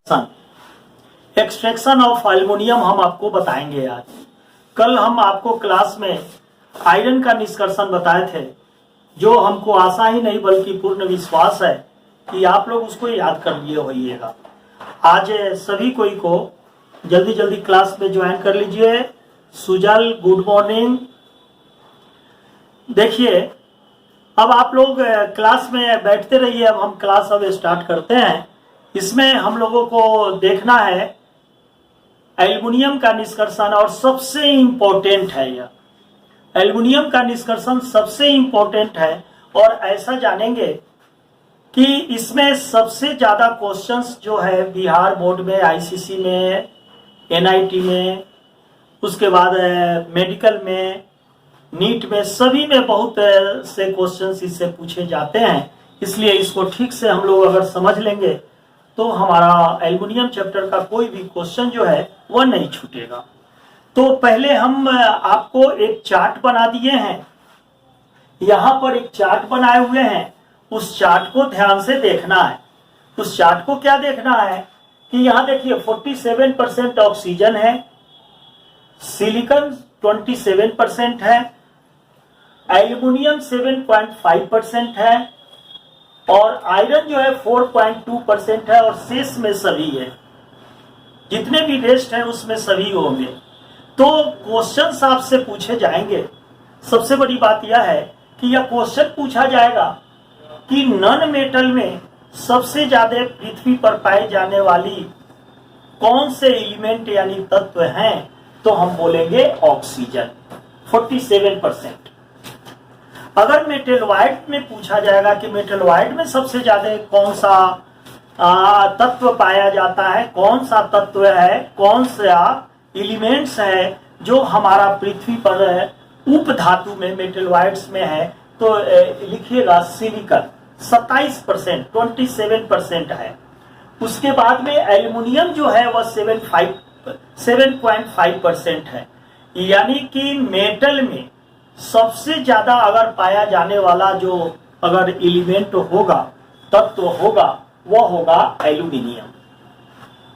Extraction of aluminium हम आपको बताएंगे आज। कल हम आपको क्लास में आयरन का निष्कर्षण बताए थे, जो हमको आशा ही नहीं बल्कि पूर्ण विश्वास है कि आप लोग उसको याद कर लिए होइएगा। आज सभी कोई को जल्दी जल्दी क्लास में ज्वाइन कर लीजिए। Sujal, good morning. देखिए, अब आप लोग क्लास में बैठते रहिए। अब हम क्लास अब स्टार्ट करते हैं। इसमें हम लोगों को देखना है एल्युमिनियम का निष्कर्षण, और सबसे इंपॉर्टेंट है यह एल्युमिनियम का निष्कर्षण सबसे इंपॉर्टेंट है। और ऐसा जानेंगे कि इसमें सबसे ज्यादा क्वेश्चंस जो है बिहार बोर्ड में, आईसीसी में, एनआईटी में, उसके बाद मेडिकल में, नीट में, सभी में बहुत से क्वेश्चंस इससे पूछे जाते हैं। इसलिए इसको ठीक से हम लोग अगर समझ लेंगे तो हमारा एल्युमिनियम चैप्टर का कोई भी क्वेश्चन जो है वह नहीं छूटेगा। तो पहले हम आपको एक चार्ट बना दिए हैं। यहाँ पर एक चार्ट बनाए हुए हैं, उस चार्ट को ध्यान से देखना है। उस चार्ट को क्या देखना है कि यहाँ देखिए 47% ऑक्सीजन है, सिलिकॉन 27% है, एल्युमिनियम 7.5% है, और आयरन जो है 4.2% है, और शेष में सभी है। जितने भी रेस्ट है उसमें सभी होंगे। तो क्वेश्चंस आपसे पूछे जाएंगे। सबसे बड़ी बात यह है कि यह क्वेश्चन पूछा जाएगा कि नॉन मेटल में सबसे ज्यादा पृथ्वी पर पाए जाने वाली कौन से एलिमेंट यानी तत्व हैं, तो हम बोलेंगे ऑक्सीजन 47%। अगर मेटलॉइड में पूछा जाएगा कि मेटलॉइड में सबसे ज्यादा कौन सा तत्व पाया जाता है, कौन सा तत्व है, कौन सा एलिमेंट्स है जो हमारा पृथ्वी पर उप धातु में मेटलॉइड्स में है, तो लिखिएगा सिलिकॉन 27%, 27% है। उसके बाद में एल्युमिनियम जो है वह 7.5% है। यानी कि मेटल में सबसे ज्यादा अगर पाया जाने वाला जो अगर एलिमेंट होगा, तत्व होगा, वह होगा एल्युमिनियम।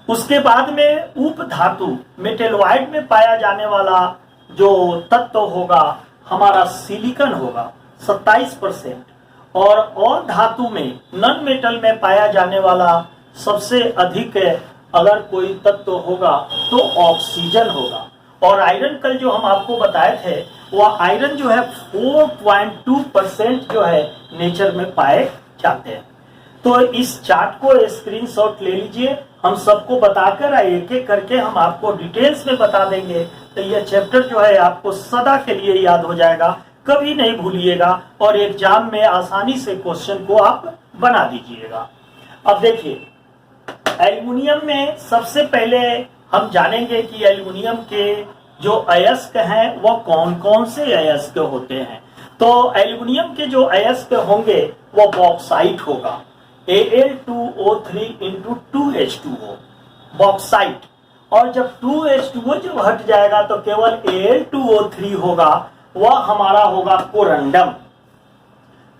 उसके बाद में उप धातु मेटलॉइड में पाया जाने वाला जो तत्व होगा हमारा सिलिकॉन होगा 27%। और धातु में नॉन मेटल में पाया जाने वाला सबसे अधिक अगर कोई तत्व होगा तो ऑक्सीजन होगा। और आयरन कल जो हम आपको बताए थे वह आयरन जो है 4.2% जो है नेचर में पाए जाते हैं। तो इस चार्ट को स्क्रीनशॉट ले लीजिए। हम सबको बताकर एक एक करके हम आपको डिटेल्स में बता देंगे, तो यह चैप्टर जो है आपको सदा के लिए याद हो जाएगा, कभी नहीं भूलिएगा, और एग्जाम में आसानी से क्वेश्चन को आप बना दीजिएगा। अब देखिए, एल्युमिनियम में सबसे पहले हम जानेंगे कि एल्युमिनियम के जो अयस्क हैं वह कौन कौन से अयस्क होते हैं। तो एल्युमिनियम के जो अयस्क होंगे वह बॉक्साइट होगा, Al2O3 2H2O, बॉक्साइट। और जब 2H2O जब हट जाएगा तो केवल Al2O3 होगा, वह हमारा होगा कोरंडम।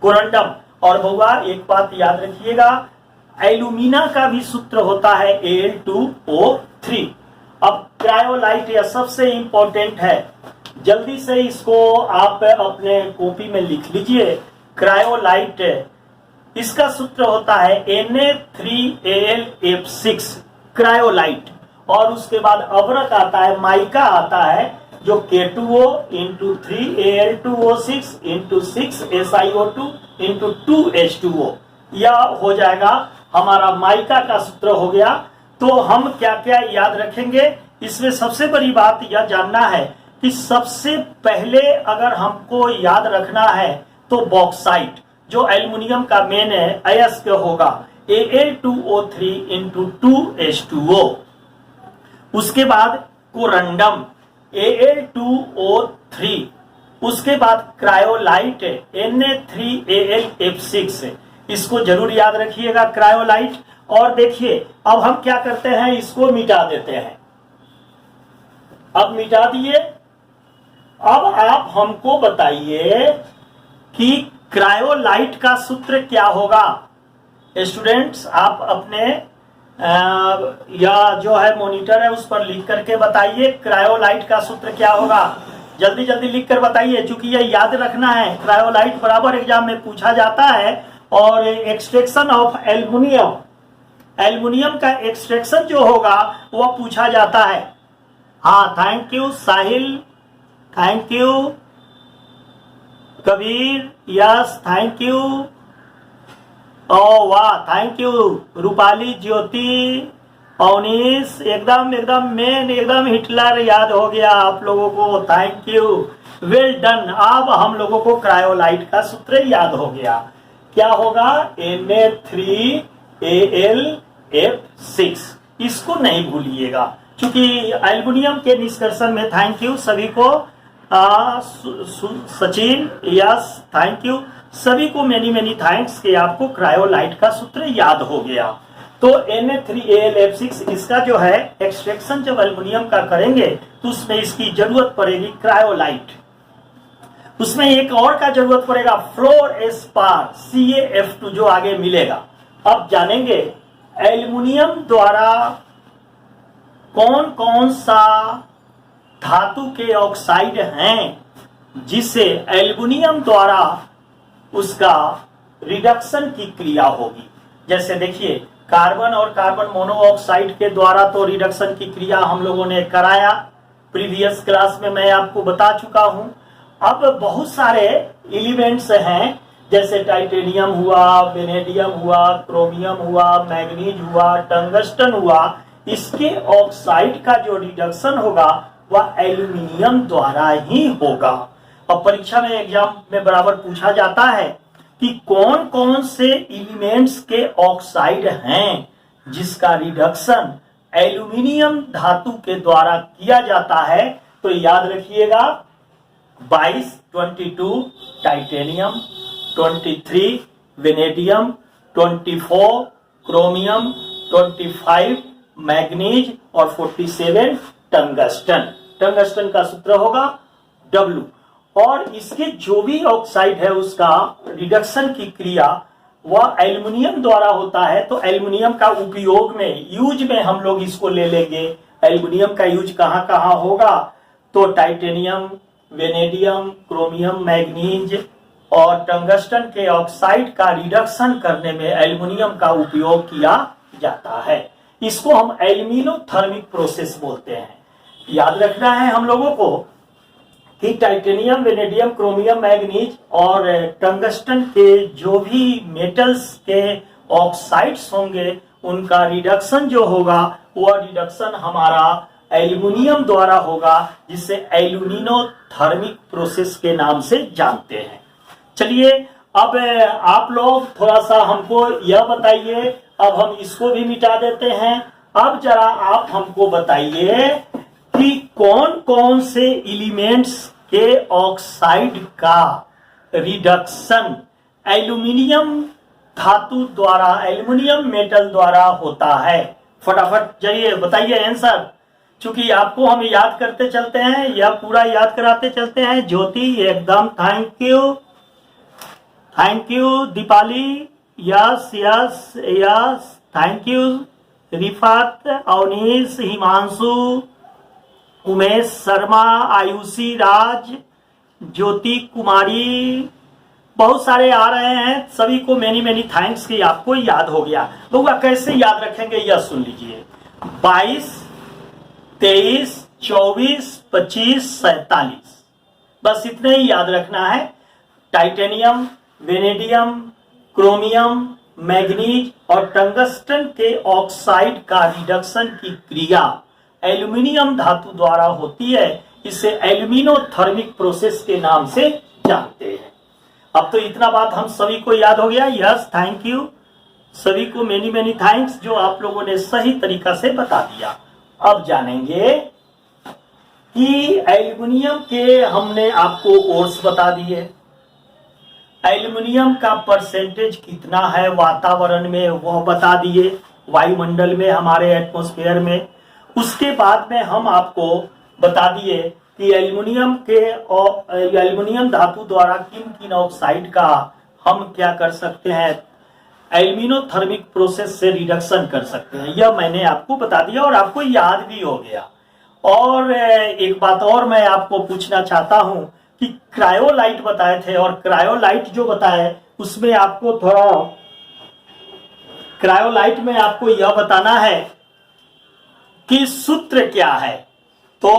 कोरंडम। और भैया एक बात याद रखिएगा, एल्यूमिना का भी सूत्र होता है Al2O3। अब क्रायोलाइट यह सबसे इंपॉर्टेंट है, जल्दी से इसको आप अपने कॉपी में लिख लीजिए। क्रायोलाइट इसका सूत्र होता है Na3Al F6 क्रायोलाइट। और उसके बाद अब्रक आता है, माइका आता है, जो K2O × 3Al2O6 × 6SiO2 × 2H2O, यह हो जाएगा हमारा माइका का सूत्र हो गया। तो हम क्या क्या याद रखेंगे, इसमें सबसे बड़ी बात यह जानना है कि सबसे पहले अगर हमको याद रखना है तो बॉक्साइट जो एल्युमिनियम का मेन अयस्क होगा Al2O3 × 2H2O। उसके बाद कोरंडम Al2O3। उसके बाद क्रायोलाइट Na3Al F6, इसको जरूर याद रखिएगा क्रायोलाइट। और देखिए, अब हम क्या करते हैं, इसको मिटा देते हैं। अब मिटा दिए। अब आप हमको बताइए कि क्रायोलाइट का सूत्र क्या होगा। स्टूडेंट्स, आप अपने या जो है मॉनिटर है उस पर लिख करके बताइए क्रायोलाइट का सूत्र क्या होगा। जल्दी जल्दी लिख कर बताइए, क्योंकि यह याद रखना है। क्रायोलाइट बराबर एग्जाम में पूछा जाता है। और एक्सट्रैक्शन ऑफ एल्युमिनियम, एल्युमिनियम का एक्सट्रैक्शन जो होगा वह पूछा जाता है। हाँ, thank you Sahil, thank you Kabir, yes thank you, oh वाह थैंक यू रूपाली, ज्योति, अवनीश, एकदम मेन एकदम हिटलर याद हो गया आप लोगों को, थैंक यू, वेल डन। अब हम लोगों को क्रायोलाइट का सूत्र याद हो गया। क्या होगा? Na3Al F6। इसको नहीं भूलिएगा, क्योंकि एल्युमिनियम के निष्कर्षण में थैंक यू सभी को, सचिन, यस थैंक यू सभी को, मेनी थैंक्स कि आपको क्रायोलाइट का सूत्र याद हो गया। तो Na3Al F6 इसका जो है एक्सट्रैक्शन जब एल्युमिनियम का करेंगे तो उसमें इसकी जरूरत पड़ेगी क्रायोलाइट। उसमें एक और का जरूरत पड़ेगा फ्लोरएस्पार CaF2 जो आगे मिलेगा। अब जानेंगे एल्युमिनियम द्वारा कौन कौन सा धातु के ऑक्साइड हैं जिससे एल्युमिनियम द्वारा उसका रिडक्शन की क्रिया होगी। जैसे देखिए, कार्बन और कार्बन मोनोऑक्साइड के द्वारा तो रिडक्शन की क्रिया हम लोगों ने कराया, प्रीवियस क्लास में मैं आपको बता चुका हूं। अब बहुत सारे एलिमेंट्स हैं, जैसे टाइटेनियम हुआ, वेनेडियम हुआ, क्रोमियम हुआ, मैग्नीज हुआ, टंगस्टन हुआ, इसके ऑक्साइड का जो रिडक्शन होगा वह एल्युमिनियम द्वारा ही होगा। और परीक्षा में एग्जाम में बराबर पूछा जाता है कि कौन कौन से एलिमेंट्स के ऑक्साइड हैं जिसका रिडक्शन एल्युमिनियम धातु के द्वारा किया जाता है। तो याद रखिएगा 22, 22 टाइटेनियम, 23 वेनेडियम, 24 क्रोमियम, 25 मैग्नीज और 47 टंगस्टन। टंगस्टन का सूत्र होगा W। और इसके जो भी ऑक्साइड है उसका रिडक्शन की क्रिया वह एल्युमिनियम द्वारा होता है। तो एल्युमिनियम का उपयोग में, यूज में हम लोग इसको ले लेंगे। एल्युमिनियम का यूज कहां कहां होगा? तो टाइटेनियम, वेनेडियम, क्रोमियम, मैग्नीज और टंगस्टन के ऑक्साइड का रिडक्शन करने में एल्युमिनियम का उपयोग किया जाता है। इसको हम एल्यूमिनोथर्मिक प्रोसेस बोलते हैं। याद रखना है हम लोगों को कि टाइटेनियम, वेनेडियम, क्रोमियम, मैग्नीज और टंगस्टन के जो भी मेटल्स के ऑक्साइड्स होंगे उनका रिडक्शन जो होगा वह रिडक्शन हमारा एल्युमिनियम द्वारा होगा, जिसे एल्यूमिनोथर्मिक प्रोसेस के नाम से जानते हैं। चलिए अब आप लोग थोड़ा सा हमको यह बताइए, अब हम इसको भी मिटा देते हैं। अब जरा आप हमको बताइए कि कौन कौन से एलिमेंट्स के ऑक्साइड का रिडक्शन एल्युमिनियम धातु द्वारा, एल्युमिनियम मेटल द्वारा होता है। फटाफट जाइए बताइए आंसर, चूंकि आपको हम याद करते चलते हैं या पूरा याद कराते चलते हैं। ज्योति एकदम thank you Deepali, yes yes yes thank you Rifat, Avneesh, Himanshu, Umesh Sharma, Ayushi Raj, Jyoti Kumari, बहुत सारे आ रहे हैं। सभी को मेनी थैंक्स कि आपको याद हो गया। लोग कैसे याद रखेंगे यह सुन लीजिए। 22, 23, 24, 25, 47, बस इतने ही याद रखना है। टाइटेनियम, वेनेडियम, क्रोमियम, मैग्नीज और टंगस्टन के ऑक्साइड का रिडक्शन की क्रिया एल्युमिनियम धातु द्वारा होती है। इसे एल्यूमिनोथर्मिक प्रोसेस के नाम से जानते हैं। अब तो इतना बात हम सभी को याद हो गया। यस थैंक यू सभी को, मेनी थैंक्स जो आप लोगों ने सही तरीका से बता दिया। अब जानेंगे कि एल्युमिनियम के हमने आपको कोर्स बता दिए। एल्युमिनियम का परसेंटेज कितना है वातावरण में वह बता दिए, वायुमंडल में, हमारे एटमॉस्फेयर में। उसके बाद में हम आपको बता दिए कि एल्युमिनियम धातु द्वारा किन किन ऑक्साइड का हम क्या कर सकते हैं, एल्यूमिनोथर्मिक प्रोसेस से रिडक्शन कर सकते हैं। यह मैंने आपको बता दिया और आपको याद भी हो गया। और एक बात और मैं आपको पूछना चाहता हूं कि क्रायोलाइट बताए थे, और क्रायोलाइट जो बताए उसमें आपको थोड़ा, क्रायोलाइट में आपको यह बताना है कि सूत्र क्या है। तो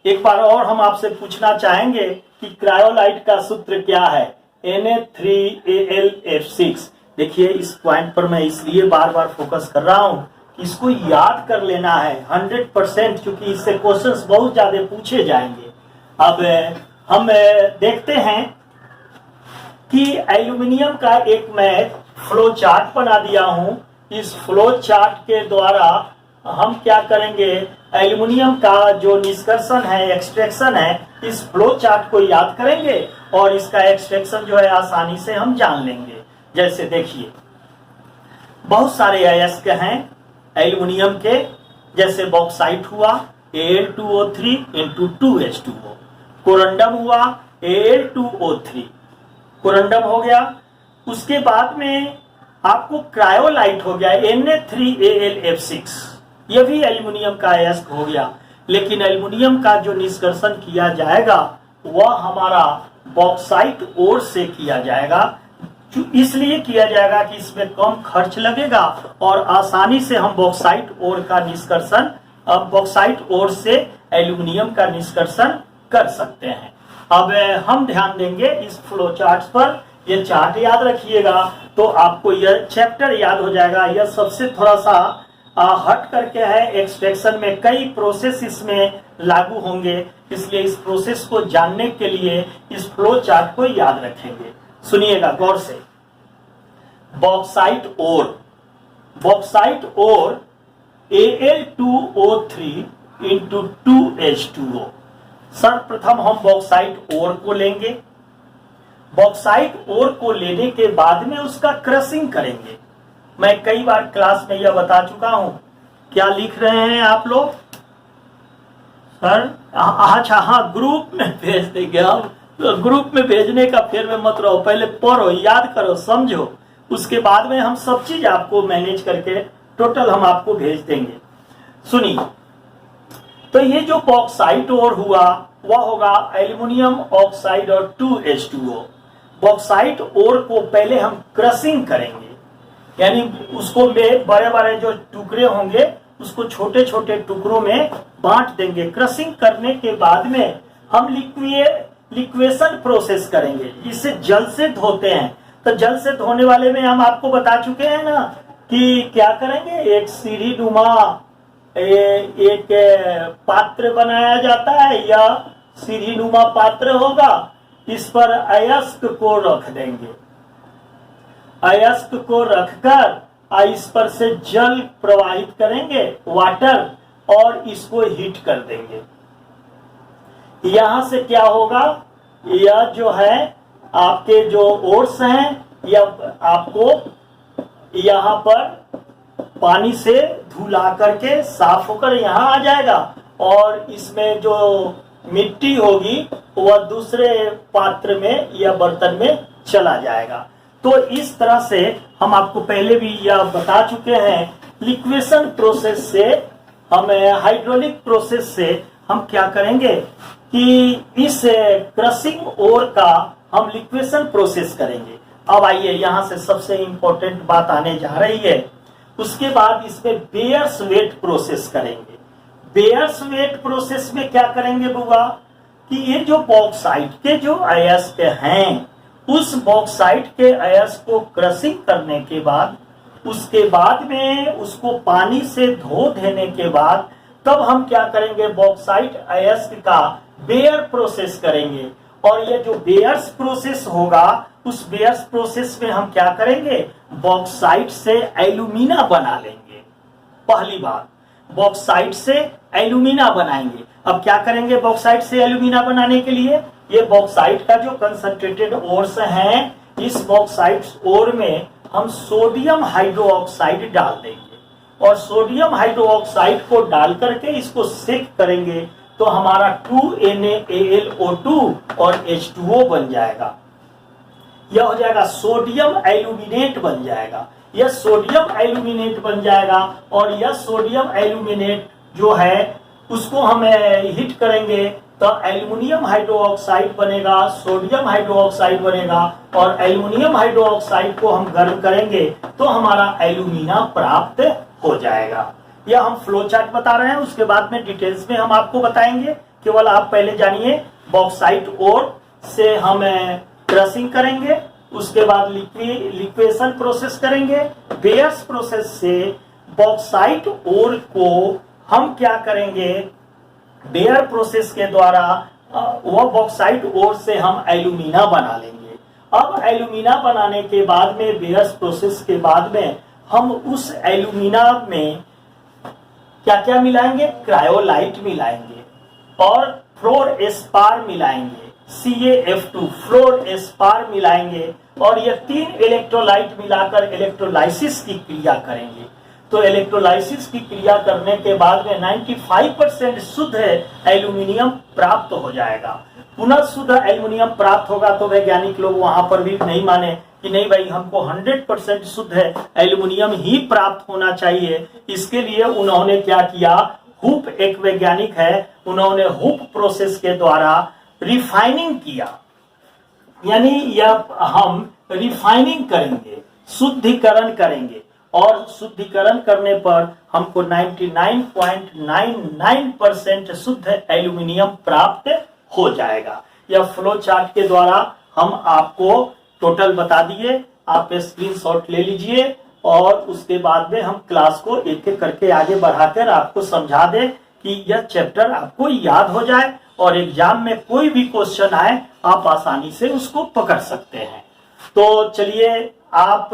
एक बार और हम आपसे पूछना चाहेंगे कि क्रायोलाइट का सूत्र क्या है। Na3Al F6। देखिए इस पॉइंट पर मैं इसलिए बार बार फोकस कर रहा हूं कि इसको याद कर लेना है 100%, क्योंकि इससे क्वेश्चंस बहुत ज्यादा पूछे जाएंगे। अब हम देखते हैं कि एल्यूमिनियम का एक मैं फ्लो चार्ट बना दिया हूं। इस फ्लो चार्ट के द्वारा हम क्या करेंगे, एल्यूमिनियम का जो निष्कर्षण है, एक्सट्रैक्शन है, इस फ्लो चार्ट को याद करेंगे और इसका एक्सट्रैक्शन जो है आसानी से हम जान लेंगे। जैसे देखिए बहुत सारे अयस्क हैं एल्यूमिनियम के, जैसे बॉक्साइट हुआ Al2O3 × 2H2O, कोरंडम हुआ Al2O3, कोरंडम हो गया। उसके बाद में आपको क्रायोलाइट हो गया Na3Al F6, यह भी एल्यूमिनियम का अयस्क हो गया। लेकिन एल्यूमिनियम का जो निष्कर्षण किया जाएगा वह हमारा बॉक्साइट ओर से किया जाएगा। इसलिए किया जाएगा कि इसमें कम खर्च लगेगा और आसानी से हम बॉक्साइट ओर का निष्कर्षण, बॉक्साइट ओर से एल्यूमिनियम का निष्कर्षण कर सकते हैं। अब हम ध्यान देंगे इस फ्लो चार्ट पर। यह चार्ट याद रखिएगा तो आपको यह चैप्टर याद हो जाएगा। यह सबसे थोड़ा सा हट करके है, एक्सट्रैक्शन में कई प्रोसेस इसमें लागू होंगे, इसलिए इस प्रोसेस को जानने के लिए इस फ्लो चार्ट को याद रखेंगे। सुनिएगा गौर से। Bauxite ore, bauxite ore Al2O3 × 2H2O। सर्वप्रथम हम बॉक्साइट ओर को लेंगे। बॉक्साइट ओर को लेने के बाद में उसका क्रशिंग करेंगे। मैं कई बार क्लास में यह बता चुका हूं। क्या लिख रहे हैं आप लोग सर? अच्छा हाँ, ग्रुप में भेज देंगे हम। तो ग्रुप में भेजने का फेर में मत रहो, पहले पढ़ो, याद करो, समझो, उसके बाद में हम सब चीज आपको मैनेज करके टोटल हम आपको भेज देंगे। सुनिए, तो ये जो बॉक्साइट ओर हुआ वह होगा एल्यूमिनियम ऑक्साइड और 2H2O। बॉक्साइट ओर को पहले हम क्रशिंग करेंगे, यानी उसको में बड़े बड़े जो टुकड़े होंगे उसको छोटे छोटे टुकड़ों में बांट देंगे। क्रशिंग करने के बाद में हम लिक्वेशन प्रोसेस करेंगे, जिसे जल से धोते हैं। तो जल से धोने वाले में हम आपको बता चुके हैं ना कि क्या करेंगे, एक सीढ़ी नुमा एक पात्र बनाया जाता है या सीढ़ी नुमा पात्र होगा, इस पर अयस्क को रख देंगे। अयस्क को रखकर इस पर से जल प्रवाहित करेंगे, वाटर, और इसको हीट कर देंगे। यहां से क्या होगा, यह जो है आपके जो ओर्स हैं, यह आपको यहां पर पानी से धुला करके साफ होकर यहां आ जाएगा और इसमें जो मिट्टी होगी वह दूसरे पात्र में या बर्तन में चला जाएगा। तो इस तरह से हम आपको पहले भी यह बता चुके हैं, लिक्वेशन प्रोसेस से, हम हाइड्रोलिक प्रोसेस से हम क्या करेंगे कि इस क्रशिंग ओर का हम लिक्वेशन प्रोसेस करेंगे। अब आइए यहां से सबसे इंपॉर्टेंट बात आने जा रही है। उसके बाद इसमें बेयर्स वेट प्रोसेस करेंगे। बेयर्स वेट प्रोसेस में क्या करेंगे बुआ, कि ये जो बॉक्साइट के जो अयस्क हैं, उस बॉक्साइट के अयस्क को क्रशिंग करने के बाद, उसके बाद में उसको पानी से धो देने के बाद, तब हम क्या करेंगे, बॉक्साइट अयस्क का बेयर प्रोसेस करेंगे। और ये जो बेयर्स प्रोसेस होगा, उस बेयर्स प्रोसेस में हम क्या करेंगे, बॉक्साइट से एल्यूमिना बना लेंगे। पहली बात, बॉक्साइट से एल्यूमिना बनाएंगे। अब क्या करेंगे बॉक्साइट से एल्यूमिना बनाने के लिए, ये बॉक्साइट का जो कंसंट्रेटेड ओर्स हैं, इस बॉक्साइट ओर में हम सोडियम हाइड्रोक्साइड डाल देंगे और सोडियम हाइड्रोक्साइड को डाल करके इसको सेक करेंगे तो हमारा 2NaAlO2 और H2O बन जाएगा। यह हो जाएगा सोडियम एल्यूमिनेट बन जाएगा। यह सोडियम एल्यूमिनेट बन जाएगा और यह सोडियम एल्यूमिनेट जो है उसको हम हीट करेंगे तो एल्युमिनियम हाइड्रोक्साइड बनेगा, सोडियम हाइड्रोक्साइड बनेगा और एल्युमिनियम हाइड्रोक्साइड को हम गर्म करेंगे तो हमारा एल्यूमिना प्राप्त हो जाएगा। यह हम फ्लो चार्ट बता रहे हैं, उसके बाद में डिटेल्स में हम आपको बताएंगे। केवल आप पहले जानिए बॉक्साइट ओर से हम क्रशिंग करेंगे, उसके बाद लिक्वेशन प्रोसेस करेंगे। बेयर्स प्रोसेस से बॉक्साइट ओर को हम क्या करेंगे, बेयर प्रोसेस के द्वारा वह बॉक्साइट ओर से हम एल्यूमिना बना लेंगे। अब एल्यूमिना बनाने के बाद में बेयर्स प्रोसेस के बाद में हम उस एल्यूमिना में क्या क्या मिलाएंगे, क्रायोलाइट मिलाएंगे और फ्लोर एस्पार मिलाएंगे, CaF2 फ्लोर एस्पार मिलाएंगे और ये 3 इलेक्ट्रोलाइट मिलाकर इलेक्ट्रोलाइसिस की क्रिया करेंगे। तो इलेक्ट्रोलाइसिस की क्रिया करने के बाद में 95% शुद्ध एल्यूमिनियम प्राप्त हो जाएगा। पुनः शुद्ध एल्यूमिनियम प्राप्त होगा तो वैज्ञानिक लोग वहां पर भी नहीं माने कि नहीं भाई हमको 100% शुद्ध एल्यूमिनियम ही प्राप्त होना चाहिए। इसके लिए उन्होंने क्या किया, हुप एक वैज्ञानिक है, उन्होंने हुप प्रोसेस के द्वारा रिफाइनिंग किया, यानी यह हम रिफाइनिंग करेंगे, शुद्धिकरण करेंगे और शुद्धिकरण करने पर हमको 99.99% शुद्ध एल्यूमिनियम प्राप्त हो जाएगा। यह फ्लो चार्ट के द्वारा हम आपको टोटल बता दिए, आप स्क्रीनशॉट ले लीजिए और उसके बाद में हम क्लास को एक एक करके आगे बढ़ाकर आपको समझा दें कि यह चैप्टर आपको याद हो जाए और एग्जाम में कोई भी क्वेश्चन आए आप आसानी से उसको पकड़ सकते हैं। तो चलिए आप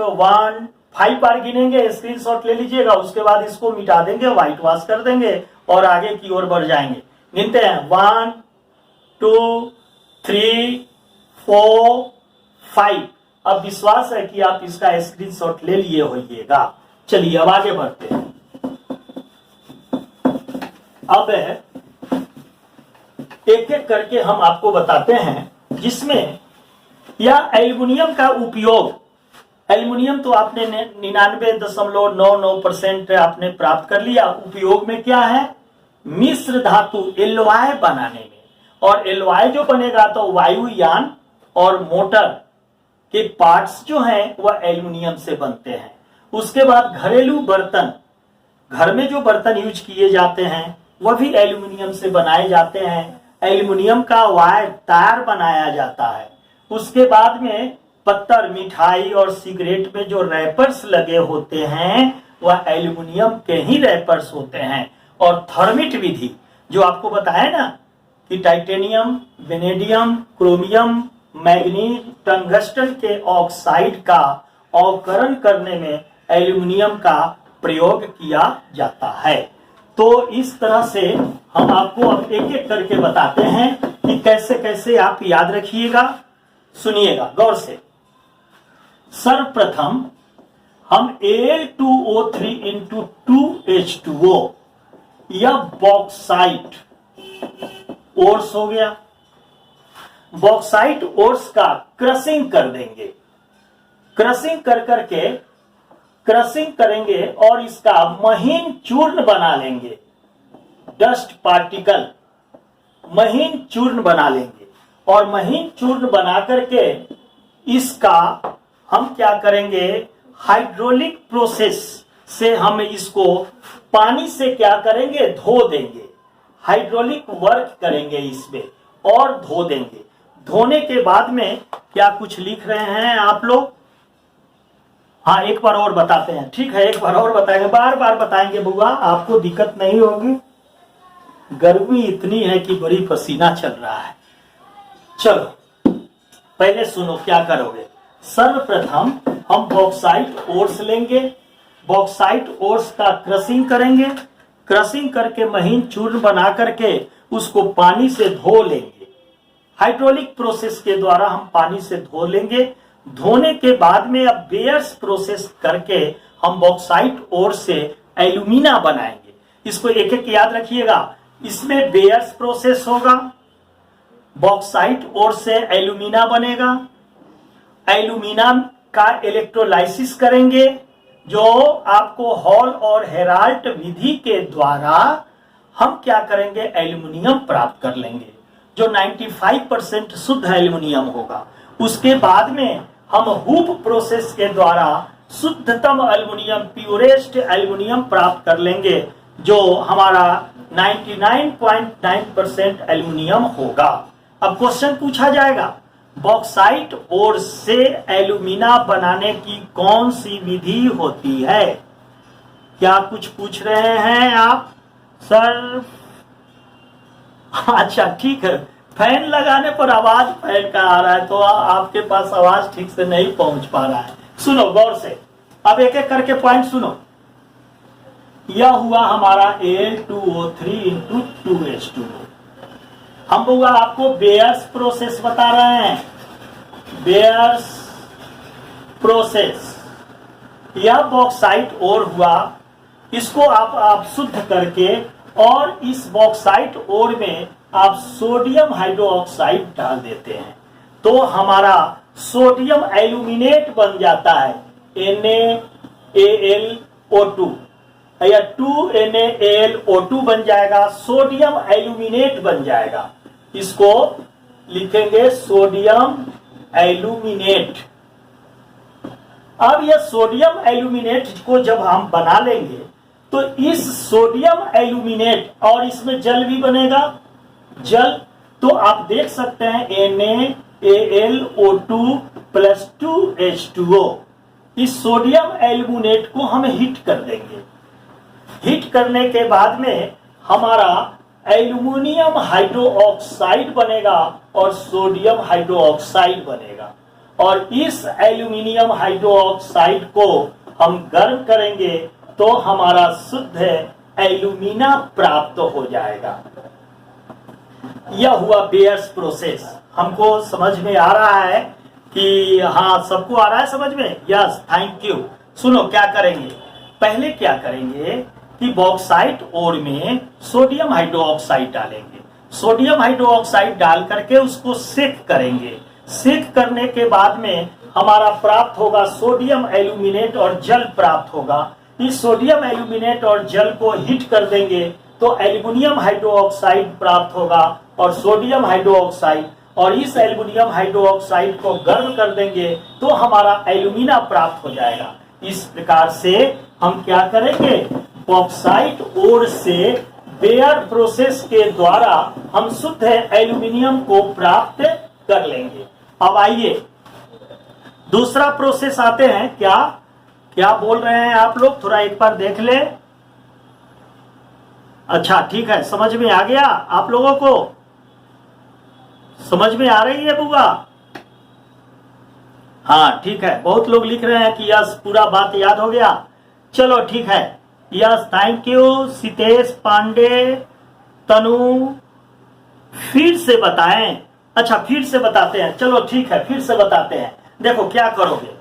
5 बार गिनेंगे, स्क्रीनशॉट ले लीजिएगा, उसके बाद इसको मिटा देंगे, व्हाइट वॉश कर देंगे और आगे की ओर बढ़ जाएंगे। गिनते हैं 1 2 3 4 5। अब विश्वास है कि आप इसका स्क्रीनशॉट ले लिए होइएगा। चलिए अब आगे बढ़ते हैं। अब एक एक करके हम आपको बताते हैं जिसमें यह एल्युमिनियम का उपयोग, एल्युमिनियम तो आपने 99.99% आपने प्राप्त कर लिया। उपयोग में क्या है, मिश्र धातु एलॉय बनाने में, और एलॉय जो बनेगा तो वायुयान और मोटर के पार्ट्स जो हैं वह एल्युमिनियम से बनते हैं। उसके बाद घरेलू बर्तन, घर में जो बर्तन यूज किए जाते हैं वह भी एल्युमिनियम से बनाए जाते हैं। एल्युमिनियम का वायर तार बनाया जाता है। उसके बाद में पत्तर, मिठाई और सिगरेट में जो रैपर्स लगे होते हैं वह एल्युमिनियम के ही रैपर्स होते हैं। और थर्मिट विधि जो आपको बताया ना कि titanium, vanadium, chromium, manganese, tungsten के ऑक्साइड का अवकरण करने में एल्युमिनियम का प्रयोग किया जाता है। तो इस तरह से हम आपको अब एक एक करके बताते हैं कि कैसे कैसे आप याद रखिएगा। सुनिएगा गौर से। सर्वप्रथम हम Al2O3 into 2H2O, यह बॉक्साइट ओर्स हो गया। बॉक्साइट ओर्स का क्रशिंग कर देंगे, क्रशिंग कर करके क्रशिंग करेंगे और इसका महीन चूर्ण बना लेंगे। डस्ट पार्टिकल महीन चूर्ण बना लेंगे और महीन चूर्ण बना करके इसका हम क्या करेंगे, हाइड्रोलिक प्रोसेस से हम इसको पानी से क्या करेंगे, धो देंगे। हाइड्रोलिक वर्क करेंगे इसमें और धो देंगे। धोने के बाद में क्या कुछ लिख रहे हैं आप लोग, हाँ एक बार और बताते हैं, ठीक है एक बार और बताएंगे, बार बार बताएंगे बुआ, आपको दिक्कत नहीं होगी। गर्मी इतनी है कि बड़ी पसीना चल रहा है। चलो पहले सुनो क्या करोगे। सर्वप्रथम हम बॉक्साइट ओर्स लेंगे, बॉक्साइट ओर्स का क्रशिंग करेंगे, क्रशिंग करके महीन चूर्ण बना करके उसको पानी से धो लेंगे। हाइड्रोलिक प्रोसेस के द्वारा हम पानी से धो लेंगे। धोने के बाद में अब बेयर्स प्रोसेस करके हम बॉक्साइट ओर से एल्यूमिना बनाएंगे। इसको एक एक याद रखिएगा। इसमें बेयर्स प्रोसेस होगा, बॉक्साइट ओर से एल्यूमिना बनेगा, एल्यूमिना का इलेक्ट्रोलाइसिस करेंगे, जो आपको हॉल और हेराल्ट विधि के द्वारा हम क्या करेंगे, एल्युमिनियम प्राप्त कर लेंगे, जो 95% शुद्ध एल्युमिनियम होगा। उसके बाद में हम हूप प्रोसेस के द्वारा शुद्धतम एल्युमिनियम, प्योरेस्ट एल्युमिनियम प्राप्त कर लेंगे, जो हमारा 99.9% एल्युमिनियम होगा। अब क्वेश्चन पूछा जाएगा, बॉक्साइट ओर से एल्यूमिना बनाने की कौन सी विधि होती है? क्या कुछ पूछ रहे हैं आप सर? अच्छा ठीक है, फैन लगाने पर आवाज फैन का आ रहा है, तो आपके पास आवाज ठीक से नहीं पहुंच पा रहा है। सुनो गौर से, अब एक एक करके पॉइंट सुनो। यह हुआ हमारा Al2O3 × 2H2O। हम हुआ आपको बेयर्स प्रोसेस बता रहे हैं, बेयर्स प्रोसेस। यह बॉक्साइट ओर हुआ, इसको आप शुद्ध करके और इस बॉक्साइट ओर में आप सोडियम हाइड्रोक्साइड डाल देते हैं, तो हमारा सोडियम एल्यूमिनेट बन जाता है, NaAlO2 या 2NaAlO2 बन जाएगा, सोडियम एल्यूमिनेट बन जाएगा। इसको लिखेंगे सोडियम एल्यूमिनेट। अब यह सोडियम एल्यूमिनेट को जब हम बना लेंगे तो इस सोडियम एल्यूमिनेट और इसमें जल भी बनेगा, जल, तो आप देख सकते हैं NaAlO2 + 2H2O। इस सोडियम एल्यूमिनेट को हम हीट कर देंगे। हीट करने के बाद में हमारा एल्यूमिनियम हाइड्रोक्साइड बनेगा और सोडियम हाइड्रोक्साइड बनेगा, और इस एल्यूमिनियम हाइड्रोक्साइड को हम गर्म करेंगे तो हमारा शुद्ध एल्यूमिना प्राप्त हो जाएगा। यह हुआ बेयर्स प्रोसेस। हमको समझ में आ रहा है कि हाँ, सबको आ रहा है समझ में? Yes, thank you. सुनो क्या करेंगे, पहले क्या करेंगे कि बॉक्साइट ओर में सोडियम हाइड्रोक्साइड डालेंगे। सोडियम हाइड्रोक्साइड डाल करके उसको सेक करेंगे। सेक करने के बाद में हमारा प्राप्त होगा सोडियम एल्यूमिनेट और जल प्राप्त होगा। इस सोडियम एल्यूमिनेट और जल को हीट कर देंगे तो एल्यूमिनियम हाइड्रोक्साइड प्राप्त होगा और सोडियम हाइड्रोक्साइड, और इस एल्यूमिनियम हाइड्रोक्साइड को गर्म कर देंगे तो हमारा एल्यूमिना प्राप्त हो जाएगा। इस प्रकार से हम क्या करेंगे, बॉक्साइट ओर से बेयर प्रोसेस के द्वारा हम शुद्ध एल्यूमिनियम को प्राप्त कर लेंगे। अब आइए दूसरा प्रोसेस आते हैं। क्या क्या बोल रहे हैं आप लोग, थोड़ा एक बार देख ले। अच्छा ठीक है, समझ में आ गया आप लोगों को? समझ में आ रही है बुआ? हाँ ठीक है, बहुत लोग लिख रहे हैं कि यस, पूरा बात याद हो गया। चलो ठीक है, yes thank you. Sitesh Pandey, Tanu, फिर से बताएं। अच्छा फिर से बताते हैं, चलो ठीक है, फिर से बताते हैं। देखो क्या करोगे,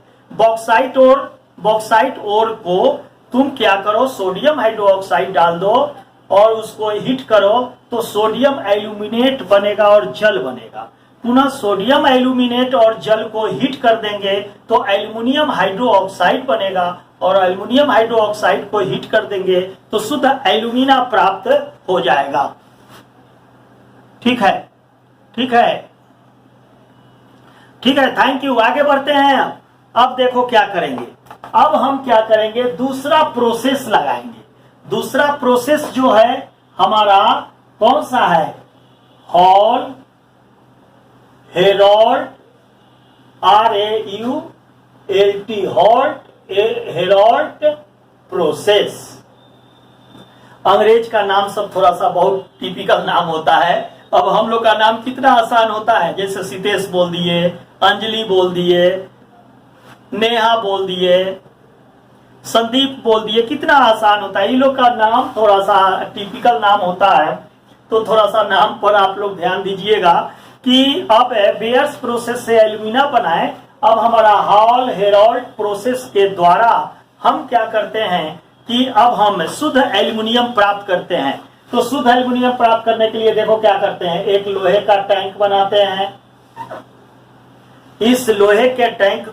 बॉक्साइट ओर को तुम क्या करो, सोडियम हाइड्रोक्साइड डाल दो और उसको हीट करो तो सोडियम एल्यूमिनेट बनेगा और जल बनेगा। पुनः सोडियम एल्यूमिनेट और जल को हीट कर देंगे तो एल्यूमिनियम हाइड्रोक्साइड बनेगा, और एल्यूमिनियम हाइड्रोक्साइड को हीट कर देंगे तो शुद्ध एल्यूमिना प्राप्त हो जाएगा। ठीक है, ठीक है, ठीक है, थैंक यू। आगे बढ़ते हैं। अब देखो क्या करेंगे, अब हम क्या करेंगे, दूसरा प्रोसेस लगाएंगे। दूसरा प्रोसेस जो है हमारा कौन सा है, हॉल हेरोल्ट, RAULT, हॉल्ट हेरोल्ट प्रोसेस। अंग्रेज का नाम सब थोड़ा सा बहुत टिपिकल नाम होता है। अब हम लोग का नाम कितना आसान होता है, जैसे सितेश बोल दिए, अंजलि बोल दिए, नेहा बोल दिए, संदीप बोल दिए, कितना आसान होता है। इन लोग का नाम थोड़ा सा टिपिकल नाम होता है, तो थोड़ा सा नाम पर आप लोग ध्यान दीजिएगा कि अब बेयर्स प्रोसेस से एल्यूमिना बनाए। अब हमारा हॉल हेरोल्ट प्रोसेस के द्वारा हम क्या करते हैं कि अब हम शुद्ध एल्यूमिनियम प्राप्त करते हैं। तो शुद्ध एल्यूमिनियम प्राप्त करने के लिए देखो क्या करते हैं, एक लोहे का टैंक बनाते हैं। इस लोहे के टैंक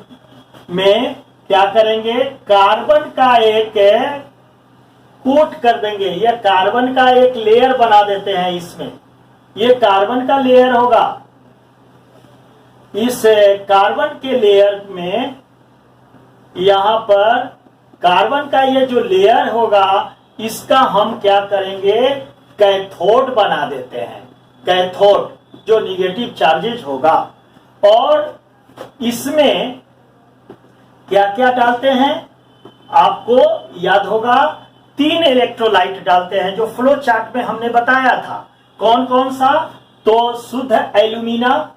में क्या करेंगे, कार्बन का एक कोट कर देंगे, या कार्बन का एक लेयर बना देते हैं इसमें। ये कार्बन का लेयर होगा, इस कार्बन के लेयर में यहां पर कार्बन का ये जो लेयर होगा इसका हम क्या करेंगे, कैथोड बना देते हैं। कैथोड जो निगेटिव चार्जेज होगा, और इसमें क्या क्या डालते हैं आपको याद होगा, 3 इलेक्ट्रोलाइट डालते हैं जो फ्लो चार्ट में हमने बताया था। कौन कौन सा, तो शुद्ध एल्यूमिना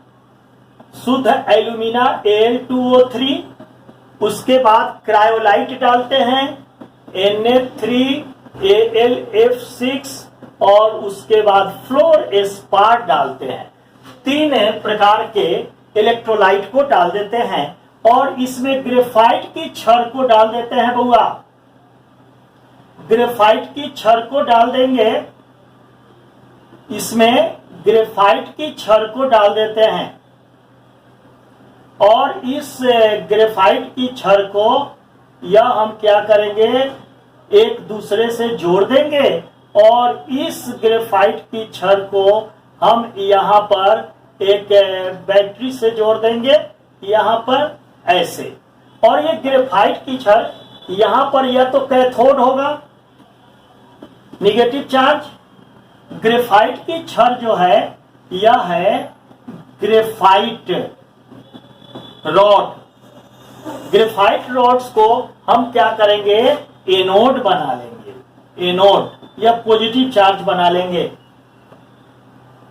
Al2O3, उसके बाद क्रायोलाइट डालते हैं Na3Al(F6), और उसके बाद फ्लोर एस्पार डालते हैं। 3 प्रकार के इलेक्ट्रोलाइट को डाल देते हैं, और इसमें ग्रेफाइट की छड़ को डाल देते हैं बउआ। ग्रेफाइट की छड़ को डाल देंगे, इसमें ग्रेफाइट की छड़ को डाल देते हैं, और इस ग्रेफाइट की छड़ को यह हम क्या करेंगे, एक दूसरे से जोड़ देंगे, और इस ग्रेफाइट की छड़ को हम यहाँ पर एक बैटरी से जोड़ देंगे, यहाँ पर ऐसे। और ये ग्रेफाइट की छड़ यहाँ पर यह तो कैथोड होगा, निगेटिव चार्ज। ग्रेफाइट की छड़ जो है यह है ग्रेफाइट रॉड। ग्रेफाइट रॉड्स को हम क्या करेंगे, एनोड बना लेंगे। एनोड या पॉजिटिव चार्ज बना लेंगे।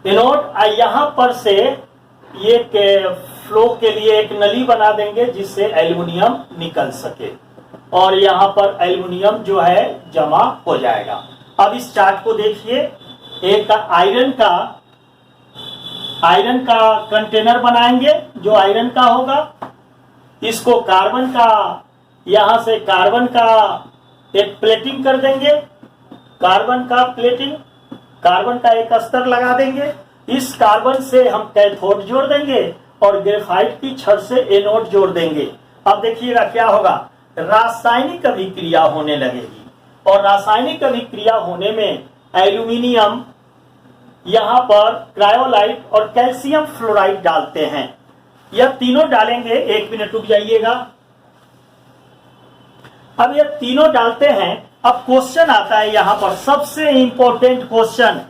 एनोड यहां पर से ये फ्लो के लिए एक नली बना देंगे जिससे एल्युमिनियम निकल सके, और यहां पर एल्युमिनियम जो है जमा हो जाएगा। अब इस चार्ट को देखिए, एक आयरन का कंटेनर बनाएंगे जो आयरन का होगा। इसको कार्बन का, यहां से कार्बन का एक प्लेटिंग कर देंगे, कार्बन का प्लेटिंग, कार्बन का एक अस्तर लगा देंगे। इस कार्बन से हम कैथोड जोड़ देंगे और ग्रेफाइट की छड़ से एनोड जोड़ देंगे। अब देखिएगा क्या होगा, रासायनिक अभिक्रिया होने लगेगी, और रासायनिक अभिक्रिया होने में एल्यूमिनियम यहां पर क्रायोलाइट और कैल्शियम फ्लोराइड डालते हैं। यह तीनों डालेंगे, 1 मिनट रुक जाइएगा। अब यह तीनों डालते हैं। अब क्वेश्चन आता है यहां पर, सबसे इंपॉर्टेंट क्वेश्चन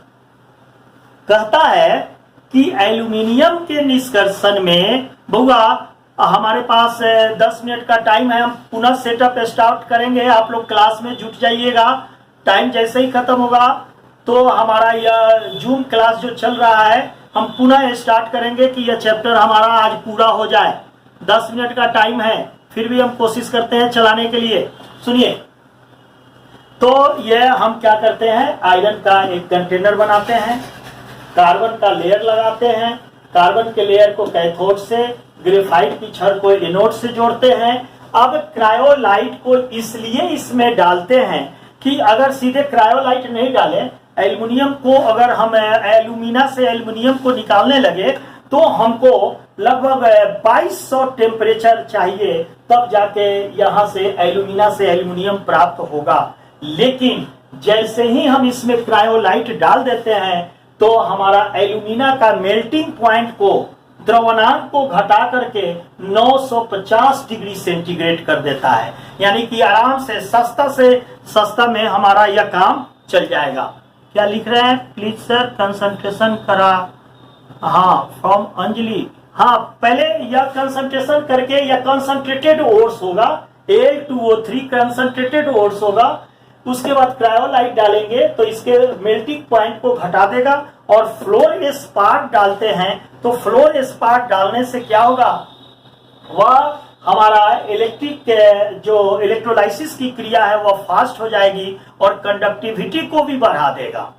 कहता है कि एल्यूमिनियम के निष्कर्षण में, बउआ हमारे पास 10 मिनट का टाइम है, हम पुनः सेटअप स्टार्ट करेंगे, आप लोग क्लास में जुट जाइएगा। टाइम जैसे ही खत्म होगा तो हमारा यह जूम क्लास जो चल रहा है हम पुनः स्टार्ट करेंगे कि यह चैप्टर हमारा आज पूरा हो जाए। 10 मिनट का टाइम है, फिर भी हम कोशिश करते हैं चलाने के लिए। सुनिए, तो यह हम क्या करते हैं, आयरन का एक कंटेनर बनाते हैं, कार्बन का लेयर लगाते हैं, कार्बन के लेयर को कैथोड से, ग्रेफाइट की छड़ को एनोड से जोड़ते हैं। अब क्रायोलाइट को इसलिए इसमें डालते हैं कि अगर सीधे क्रायोलाइट नहीं डालें, एल्युमिनियम को अगर हम एल्यूमिना से एल्युमिनियम को निकालने लगे तो हमको लगभग 2200 टेम्परेचर चाहिए, तब जाके यहां से एल्यूमिना से एल्युमिनियम प्राप्त होगा। लेकिन जैसे ही हम इसमें क्रायोलाइट डाल देते हैं तो हमारा एल्यूमिना का मेल्टिंग पॉइंट को, द्रवनांक को घटा करके 950 डिग्री सेंटीग्रेड कर देता है। यानी कि आराम से सस्ता में हमारा यह काम चल जाएगा। क्या लिख रहे हैं, प्लीज सर कंसंट्रेशन करा। हाँ, फ्रॉम अंजलि। हाँ, पहले यह कंसंट्रेशन करके यह कंसंट्रेटेड ओर्स होगा, Al2O3 कंसंट्रेटेड ओर्स होगा। उसके बाद क्रायोलाइट डालेंगे तो इसके मेल्टिंग पॉइंट को घटा देगा, और फ्लोर स्पार्क डालते हैं तो फ्लोर स्पार्क डालने से क्या होगा, वह हमारा इलेक्ट्रिक जो इलेक्ट्रोलाइसिस की क्रिया है वह फास्ट हो जाएगी, और कंडक्टिविटी को भी बढ़ा देगा,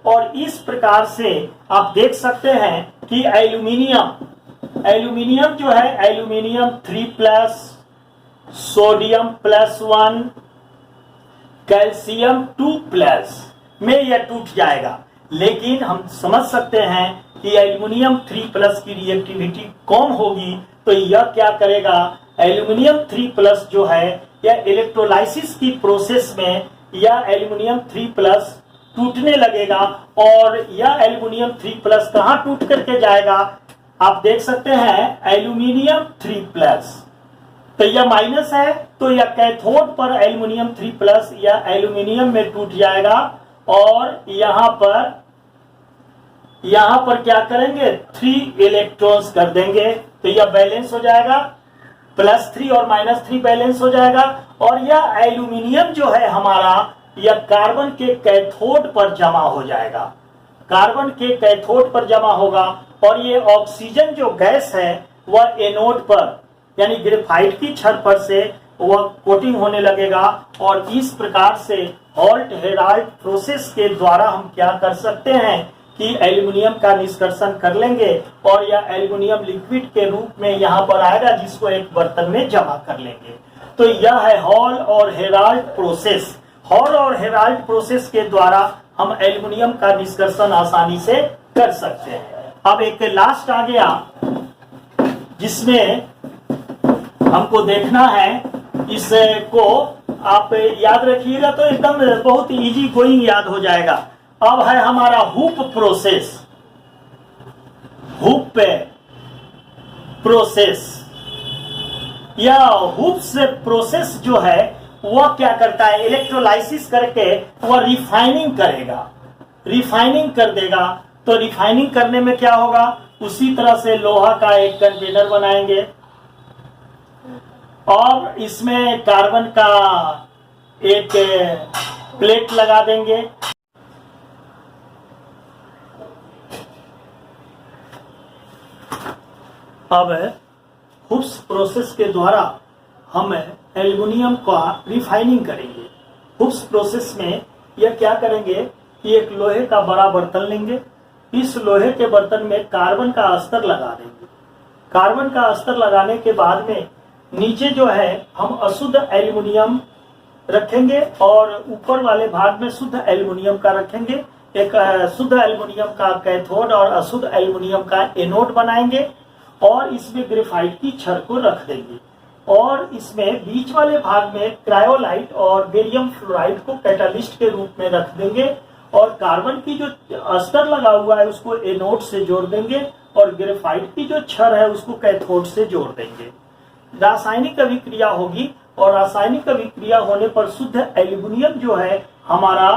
और इस प्रकार से आप देख सकते हैं कि एल्यूमिनियम जो है, एल्यूमिनियम 3+, सोडियम +1, कैल्शियम 2+ में यह टूट जाएगा। लेकिन हम समझ सकते हैं कि एल्युमिनियम 3+ की रिएक्टिविटी कम होगी, तो यह क्या करेगा, एल्युमिनियम 3+ जो है यह इलेक्ट्रोलाइसिस की प्रोसेस में यह एल्युमिनियम 3+ टूटने लगेगा। और यह एल्युमिनियम 3+ कहां टूट करके जाएगा, आप देख सकते हैं एल्युमिनियम 3+, तो यह माइनस है, तो यह कैथोड पर एल्युमिनियम 3+ या एल्युमिनियम में टूट जाएगा और यहां पर क्या करेंगे, 3 इलेक्ट्रॉन्स कर देंगे, तो यह बैलेंस हो जाएगा, +3 और -3 बैलेंस हो जाएगा। और यह एल्युमिनियम जो है हमारा, यह कार्बन के कैथोड पर जमा हो जाएगा, कार्बन के कैथोड पर जमा होगा। और ये ऑक्सीजन जो गैस है वह एनोड पर यानी ग्रेफाइट की छड़ पर से वह कोटिंग होने लगेगा। और इस प्रकार से हॉल्ट हेराल्ड प्रोसेस के द्वारा हम क्या कर सकते हैं कि एल्युमिनियम का निष्कर्षण कर लेंगे और यह एल्युमिनियम लिक्विड के रूप में यहाँ पर आएगा, जिसको एक बर्तन में जमा कर लेंगे। तो यह है हॉल और हेराल्ड प्रोसेस। हॉल और हेराल्ड प्रोसेस के द्वारा हम एल्युमिनियम का निष्कर्षण आसानी से कर सकते हैं। अब एक लास्ट आ गया जिसमें हमको देखना है, इसको आप याद रखिएगा तो एकदम बहुत इजी गोइंग याद हो जाएगा। अब है हमारा हुप प्रोसेस। हुप प्रोसेस या हुप से प्रोसेस जो है वह क्या करता है, इलेक्ट्रोलाइसिस करके वह रिफाइनिंग करेगा, रिफाइनिंग कर देगा। तो रिफाइनिंग करने में क्या होगा, उसी तरह से लोहा का एक कंटेनर बनाएंगे और इसमें कार्बन का एक प्लेट लगा देंगे। अब हुप्स प्रोसेस के द्वारा हम एल्युमिनियम का रिफाइनिंग करेंगे। हुप्स प्रोसेस में यह क्या करेंगे कि एक लोहे का बड़ा बर्तन लेंगे, इस लोहे के बर्तन में कार्बन का अस्तर लगा देंगे। कार्बन का अस्तर लगाने के बाद में नीचे जो है हम अशुद्ध एल्युमिनियम रखेंगे और ऊपर वाले भाग में शुद्ध एल्युमिनियम का रखेंगे। एक शुद्ध एल्युमिनियम का कैथोड और अशुद्ध एल्युमिनियम का एनोड बनाएंगे और इसमें ग्रेफाइट की छड़ को रख देंगे और इसमें बीच वाले भाग में क्रायोलाइट और बेरियम फ्लोराइड को कैटालिस्ट के रूप में रख देंगे और कार्बन की जो अस्तर लगा हुआ है उसको एनोड से जोड़ देंगे और ग्रेफाइट की जो छड़ है उसको कैथोड से जोड़ देंगे। रासायनिक अभिक्रिया होगी और रासायनिक अभिक्रिया होने पर शुद्ध एल्युमिनियम जो है हमारा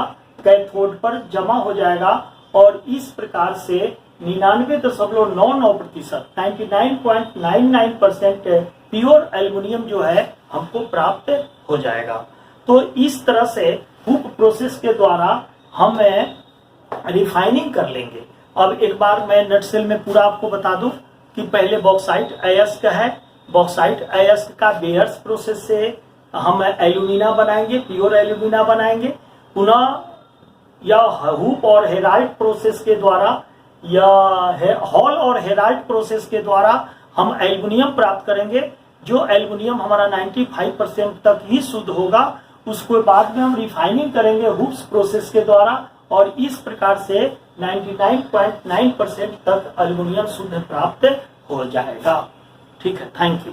कैथोड पर जमा हो जाएगा और इस प्रकार से 99.99% 99.99% प्योर एल्युमिनियम जो है हमको प्राप्त हो जाएगा। तो इस तरह से हुप प्रोसेस के द्वारा हम रिफाइनिंग कर लेंगे। अब एक बार मैं नटसेल में पूरा आपको बता दूं कि पहले बॉक्साइट अयस्क है, बॉक्साइट अयस्क का बेयर्स प्रोसेस से हम एल्यूमिना बनाएंगे, प्योर एल्यूमिना बनाएंगे। पुनः यह हुप और हेराल्ड प्रोसेस के द्वारा या हॉल और हेराल्ड प्रोसेस के द्वारा हम एल्युमिनियम प्राप्त करेंगे, जो एल्युमिनियम हमारा 95% तक ही शुद्ध होगा। उसको बाद में हम रिफाइनिंग करेंगे हुप्स प्रोसेस के द्वारा और इस प्रकार से 99.9% तक एल्युमिनियम शुद्ध प्राप्त हो जाएगा। ठीक है, थैंक यू।